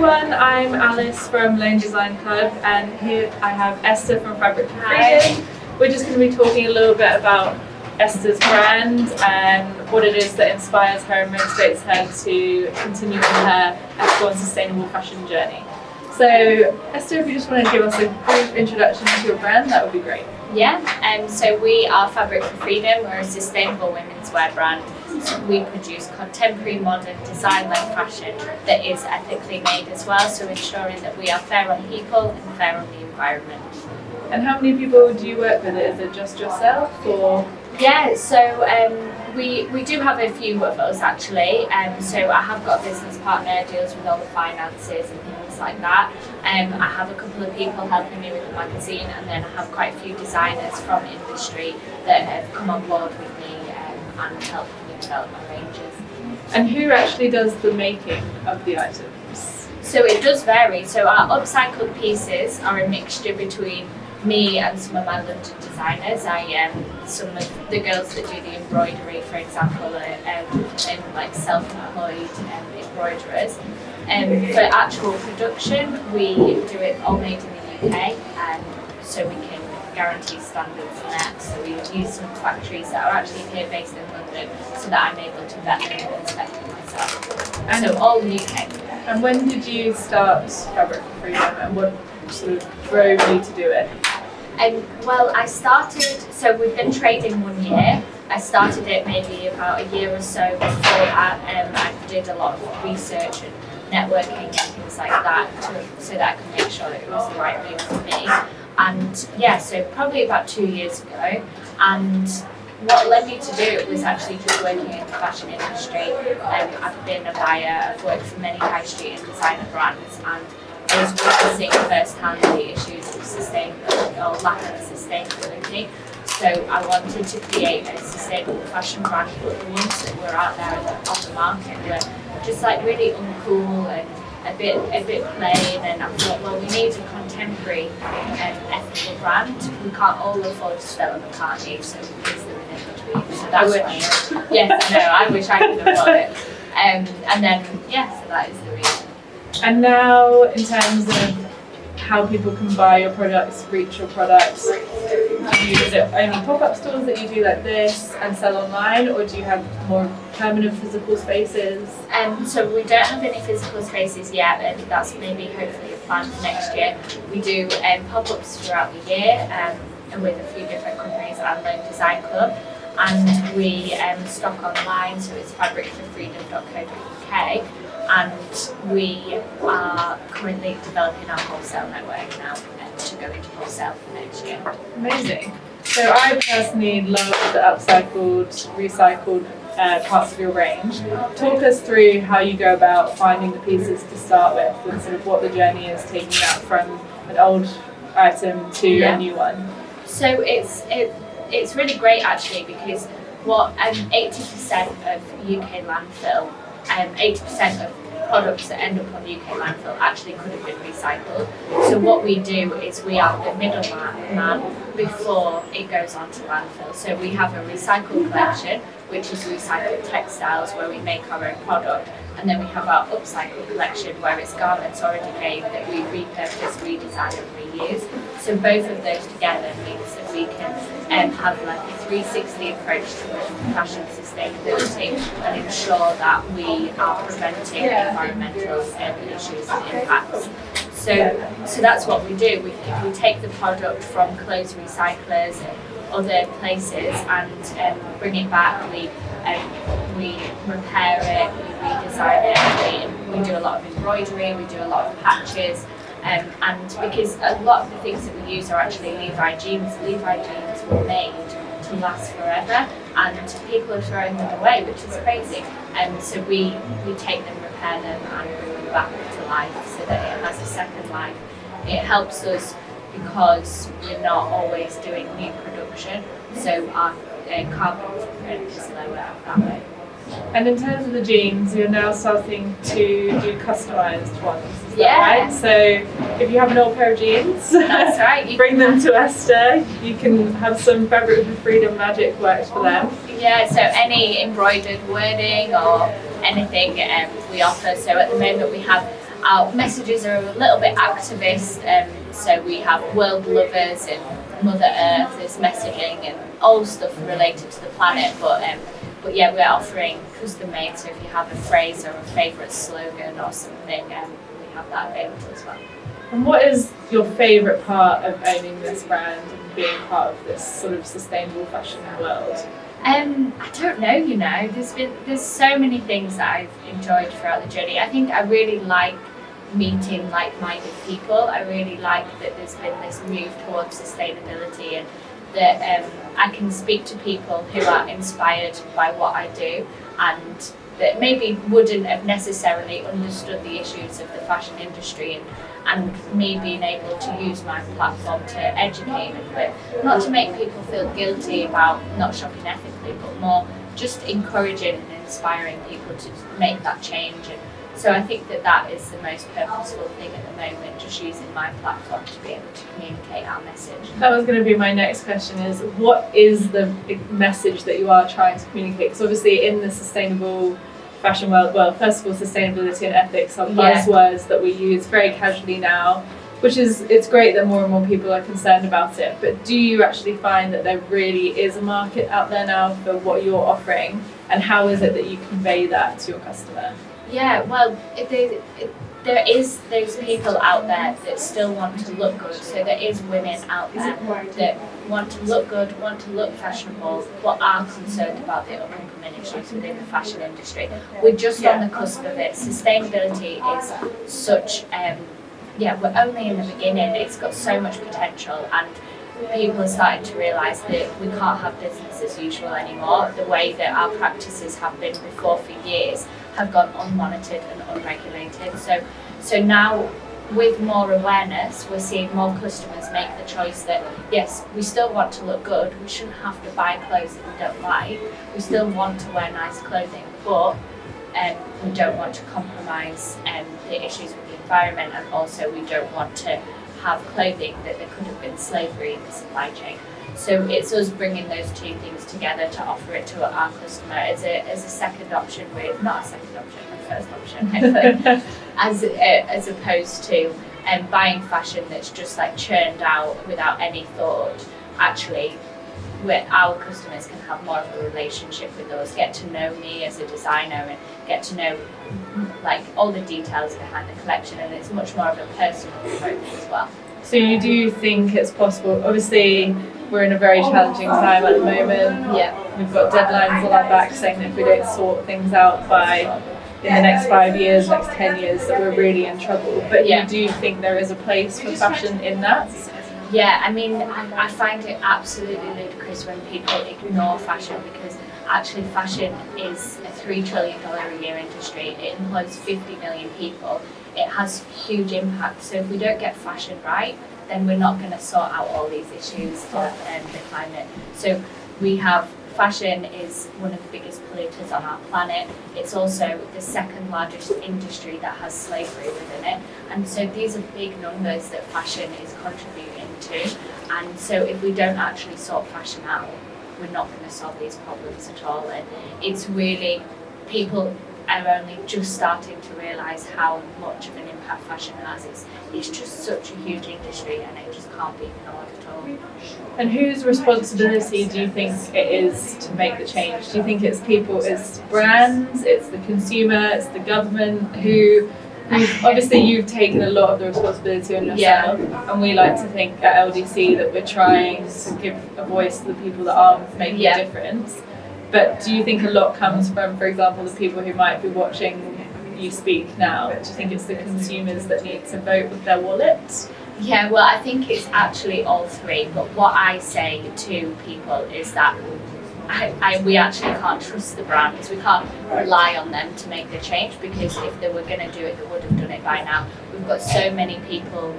everyone, I'm Alice from Lone Design Club, and here I have Esther from Fabric for Freedom. We're just going to be talking a little bit about Esther's brand and what it is that inspires her and motivates her to continue on her ethical and sustainable fashion journey. So Esther, if you just want to give us a brief introduction to your brand, that would be great. Yeah, so we are Fabric for Freedom. We're a sustainable women's wear brand. So we produce contemporary, modern, design-led fashion that is ethically made as well, so ensuring that we are fair on people and fair on the environment. And how many people do you work with? Is it just yourself, or? Yeah, so we do have a few of us actually. So I have got a business partner who deals with all the finances and things like that. I have a couple of people helping me with the magazine, and then I have quite a few designers from industry that have come on board with me and helped me develop my ranges. And who actually does the making of the items? So it does vary. So our upcycled pieces are a mixture between me and some of my London designers. Some of the girls that do the embroidery, for example, are like self-employed embroiderers. For actual production, we do it all made in the UK, so we can guarantee standards and that. So we use some factories that are actually here based in London, so that I'm able to vet them and inspect them myself. And so all UK. And when did you start Fabric for Freedom, and what sort of drove you to do it? Well, I started, so we've been trading 1 year. I started it maybe about a year or so before that. I did a lot of research and networking and things like that so that I could make sure that it was the right move for me. And yeah, so probably about 2 years ago. And what led me to do it was actually just working in the fashion industry. I've been a buyer, I've worked for many high street and designer brands, and I was witnessing firsthand the issues of sustainability or lack of sustainability. So I wanted to create a sustainable fashion brand, but the ones that were out there on the market were just like really uncool and a bit plain. And I thought, well, we need a contemporary ethical brand. We can't all afford to Stella McCartney, so we use them in between. So that's why. Yes, no, I wish I could afford it. And then so that is the reason. And now, in terms of how people can buy your products, reach your products, is it only pop-up stores that you do like this and sell online, or do you have more permanent physical spaces? So we don't have any physical spaces yet, and that's maybe hopefully a plan for next year. We do pop-ups throughout the year, and with a few different companies and Lone Design Club, and we stock online, so it's fabricforfreedom.co.uk. And we are currently developing our wholesale network now to go into wholesale for next year. Amazing. So I personally love the upcycled, recycled parts of your range. Talk us through how you go about finding the pieces to start with, and sort of what the journey is taking that from an old item to a new one. So it's really great actually, because 80% of UK landfill, 80% of products that end up on UK landfill actually could have been recycled. So what we do is we are the middleman before it goes on to landfill. So we have a recycled collection, which is recycled textiles, where we make our own product. And then we have our upcycled collection, where it's garments already made that we repurpose, redesign and reuse. So both of those together means that we can have like a 360 approach to fashion sustainability and ensure that we are preventing environmental issues and impacts. So that's what we do. We take the product from clothes recyclers and other places and bring it back. We repair it, we redesign it, we do a lot of embroidery, we do a lot of patches, and because a lot of the things that we use are actually Levi jeans. Levi jeans were made to last forever, and people are throwing them away, which is crazy. So we take them, repair them, and bring them back to life so that it has a second life. It helps us because we're not always doing new production, so our carbon footprint is lower that way. And in terms of the jeans, you're now starting to do customised ones, is that right? So if you have an old pair of jeans, that's right, bring them to Esther. You can have some Fabric for Freedom magic worked for them. Yeah, so any embroidered wording or anything we offer. So at the moment we have our messages are a little bit activist, so we have world lovers and Mother Earth as messaging and all stuff related to the planet, but yeah, we're offering custom made, so if you have a phrase or a favourite slogan or something, we have that available as well. And what is your favourite part of owning this brand and being part of this sort of sustainable fashion world? I don't know, there's so many things that I've enjoyed throughout the journey. I think I really like meeting like-minded people. I really like that there's been this move towards sustainability, and that I can speak to people who are inspired by what I do, and that maybe wouldn't have necessarily understood the issues of the fashion industry, and me being able to use my platform to educate them, but not to make people feel guilty about not shopping ethically, but more just encouraging and inspiring people to make that change. And so I think that is the most purposeful thing at the moment, just using my platform to be able to communicate our message. That was going to be my next question, is what is the message that you are trying to communicate? Because obviously in the sustainable fashion world, well, first of all, sustainability and ethics are buzzwords that we use very casually now, which is, it's great that more and more people are concerned about it, but do you actually find that there really is a market out there now for what you're offering, and how is it that you convey that to your customer? Yeah, well, there is those people out there that still want to look good, so there is women out there that want to look good, want to look fashionable, but are concerned about the up-and-coming issues within the fashion industry. We're just on the cusp of it. Sustainability is such, we're only in the beginning. It's got so much potential, and people are starting to realise that we can't have business as usual anymore. The way that our practices have been before for years have gone unmonitored and unregulated. So now, with more awareness, we're seeing more customers make the choice that, yes, we still want to look good, we shouldn't have to buy clothes that we don't like, we still want to wear nice clothing, but we don't want to compromise the issues with the environment, and also we don't want to have clothing that there could have been slavery in the supply chain. So it's us bringing those two things together to offer it to our customer as a second option, not a second option, a first option, as opposed to buying fashion that's just like churned out without any thought. Actually, where our customers can have more of a relationship with us, get to know me as a designer, and get to know like all the details behind the collection, and it's much more of a personal approach as well. So you do think it's possible? Obviously, we're in a very challenging time at the moment. Yeah. We've got deadlines on our back saying that if we don't sort things out by in the next 5 years, next 10 years, that we're really in trouble. But you do think there is a place for fashion in that? Yeah, I mean, I find it absolutely ludicrous when people ignore fashion, because actually fashion is a $3 trillion a year industry. It employs 50 million people. It has huge impact. So if we don't get fashion right, then we're not going to sort out all these issues of the climate. So we have, fashion is one of the biggest polluters on our planet. It's also the second largest industry that has slavery within it. And so these are big numbers that fashion is contributing to. And so if we don't actually sort fashion out, we're not going to solve these problems at all. And it's really, people are only just starting to realise how much of an impact fashion has. It's just such a huge industry, and it just can't be ignored at all. And whose responsibility do you think it is to make the change? Do you think it's people, it's brands, it's the consumer, it's the government who obviously you've taken a lot of the responsibility on yourself, and we like to think at LDC that we're trying to give a voice to the people that are making a difference. But do you think a lot comes from, for example, the people who might be watching you speak now? Do you think it's the consumers that need to vote with their wallet? Yeah, well, I think it's actually all three. But what I say to people is that we actually can't trust the brands. We can't rely on them to make the change, because if they were going to do it, they would have done it by now. We've got so many people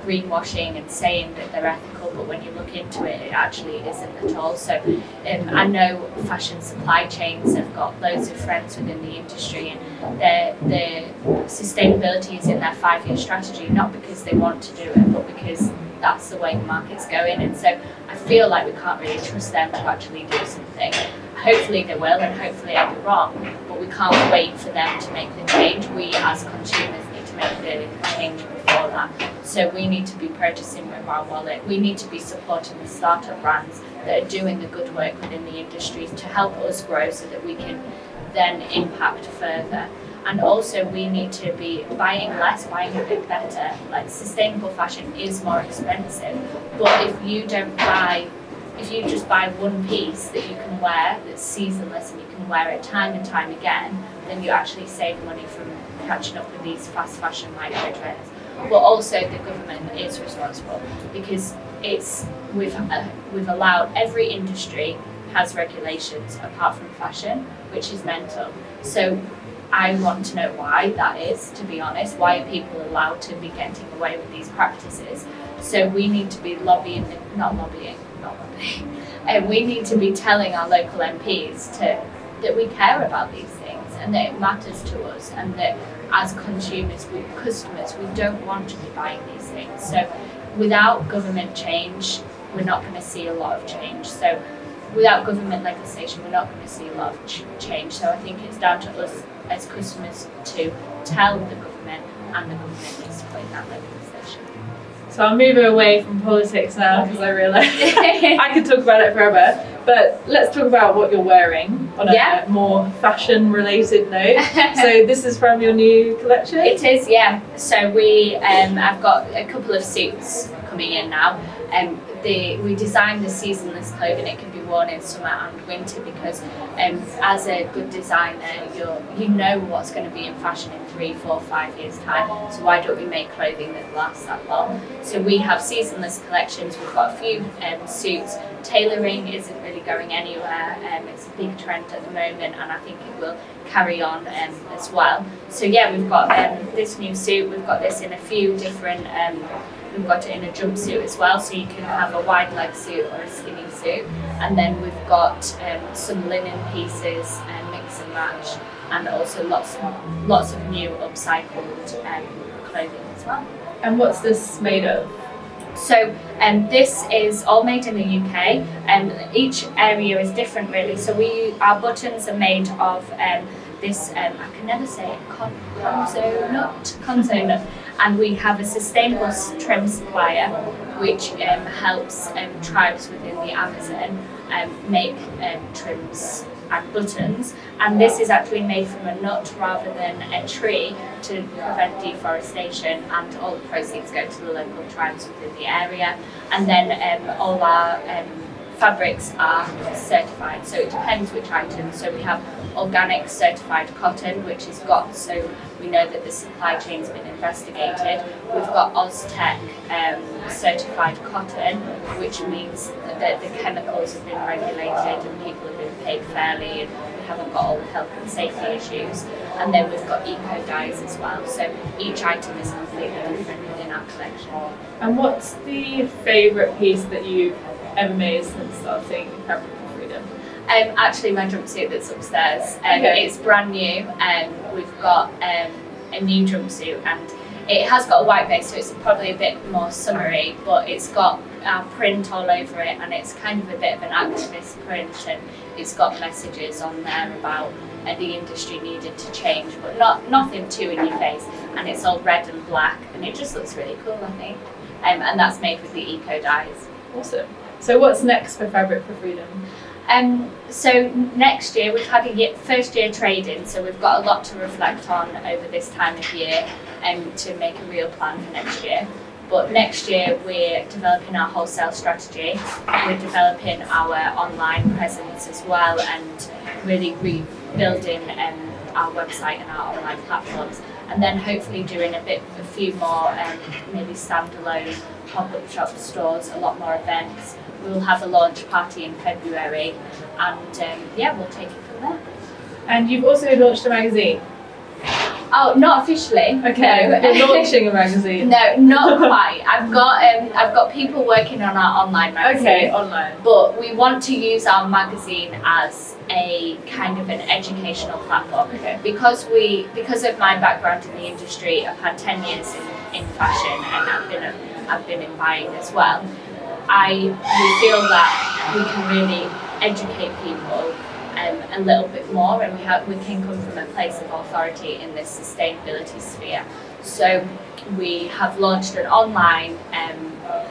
greenwashing and saying that they're ethical, but when you look into it, it actually isn't at all. So I know fashion supply chains have got loads of friends within the industry, and their sustainability is in their 5-year strategy, not because they want to do it, but because that's the way the market's going. And so I feel like we can't really trust them to actually do something. Hopefully they will, and hopefully I'll be wrong, but we can't wait for them to make the change. We as consumers need make the change before that. So we need to be purchasing with our wallet. We need to be supporting the startup brands that are doing the good work within the industry to help us grow so that we can then impact further. And also we need to be buying less, buying a bit better. Like sustainable fashion is more expensive, but if you just buy one piece that you can wear that's seasonless and you can wear it time and time again, then you actually save money from catching up with these fast fashion micro trends. But also the government is responsible because we've allowed every industry has regulations apart from fashion, which is mental. So I want to know why that is, to be honest. Why are people allowed to be getting away with these practices? So we need to be we need to be telling our local MPs that we care about these things and that it matters to us, and that as customers, we don't want to be buying these things. So without government change, we're not going to see a lot of change. So without government legislation, we're not going to see a lot of change. So I think it's down to us as customers to tell the government, and the government needs to put in that legislation. So I'm moving away from politics now because I realise I could talk about it forever. But let's talk about what you're wearing on a more fashion-related note. So this is from your new collection? It is, yeah. So I've got a couple of suits coming in now. We designed the seasonless clothing. It can be worn in summer and winter because as a good designer, you know what's going to be in fashion in 3, 4, 5 years time. So why don't we make clothing that lasts that long? So we have seasonless collections. We've got a few suits. Tailoring isn't really going anywhere. It's a big trend at the moment, and I think it will carry on as well. So yeah, we've got this new suit. We've got this in a few different. We've got it in a jumpsuit as well, so you can have a wide leg suit or a skinny suit. And then we've got some linen pieces and mix and match, and also lots of new upcycled clothing as well. And what's this made of? So this is all made in the UK, and each area is different really. So our buttons are made of this, I can never say it, conzo nut. And we have a sustainable trim supplier which helps tribes within the Amazon make trims and buttons. And this is actually made from a nut rather than a tree to prevent deforestation, and all the proceeds go to the local tribes within the area. And then all our fabrics are certified, so it depends which items. So we have organic certified cotton, which is GOTS, so we know that the supply chain's been investigated. We've got OzTech certified cotton, which means that the chemicals have been regulated and people have been paid fairly, and we haven't got all the health and safety issues. And then we've got eco dyes as well, so each item is completely different within our collection. And what's the favourite piece that you've ever made since starting Fabric for Freedom? Actually, my jumpsuit that's upstairs. It's brand new, and we've got a new jumpsuit, and it has got a white base, so it's probably a bit more summery, but it's got our print all over it, and it's kind of a bit of an activist print, and it's got messages on there about the industry needed to change, but nothing too in your face, and it's all red and black, and it just looks really cool, I think. And that's made with the eco dyes. Awesome. So what's next for Fabric for Freedom? So next year we've had a first year trade-in, so we've got a lot to reflect on over this time of year and to make a real plan for next year. But next year we're developing our wholesale strategy, we're developing our online presence as well, and really rebuilding our website and our online platforms, and then hopefully doing a few more maybe standalone pop-up shop stores, a lot more events. We'll have a launch party in February, and we'll take it from there. And you've also launched a magazine? Oh, not officially. Okay, no. You're launching a magazine? No, not quite. I've got people working on our online magazine. Okay, online. But we want to use our magazine as a kind of an educational platform. Okay. Because of my background in the industry, I've had 10 years in fashion, and I've been in buying as well. We feel that we can really educate people a little bit more, and we can come from a place of authority in this sustainability sphere. So we have launched an online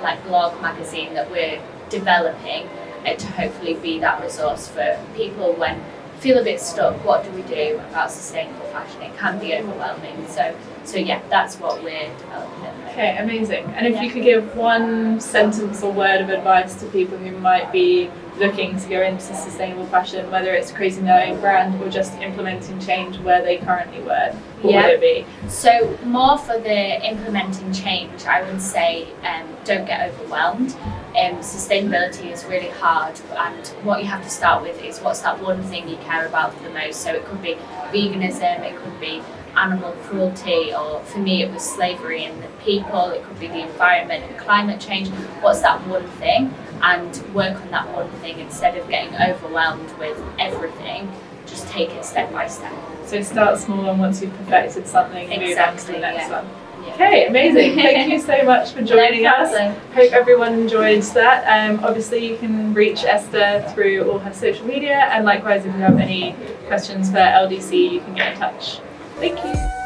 like blog magazine that we're developing to hopefully be that resource for people when feel a bit stuck. What do we do about sustainable fashion? It can be overwhelming. So yeah, that's what we're developing at the moment. Okay, amazing. And if you could give one sentence or word of advice to people who might be looking to go into sustainable fashion, whether it's creating their own brand or just implementing change where they currently work, what would it be? So more for the implementing change, I would say don't get overwhelmed. Sustainability is really hard, and what you have to start with is what's that one thing you care about the most. So it could be veganism, it could be animal cruelty, or for me it was slavery and the people, it could be the environment and climate change. What's that one thing? And work on that one thing instead of getting overwhelmed with everything. Just take it step by step. So start small, and once you've perfected something, move on to the next one. Yeah. Okay, amazing. Thank you so much for joining us. Hope everyone enjoyed that. Obviously, you can reach Esther through all her social media, and likewise, if you have any questions for LDC, you can get in touch. Thank you.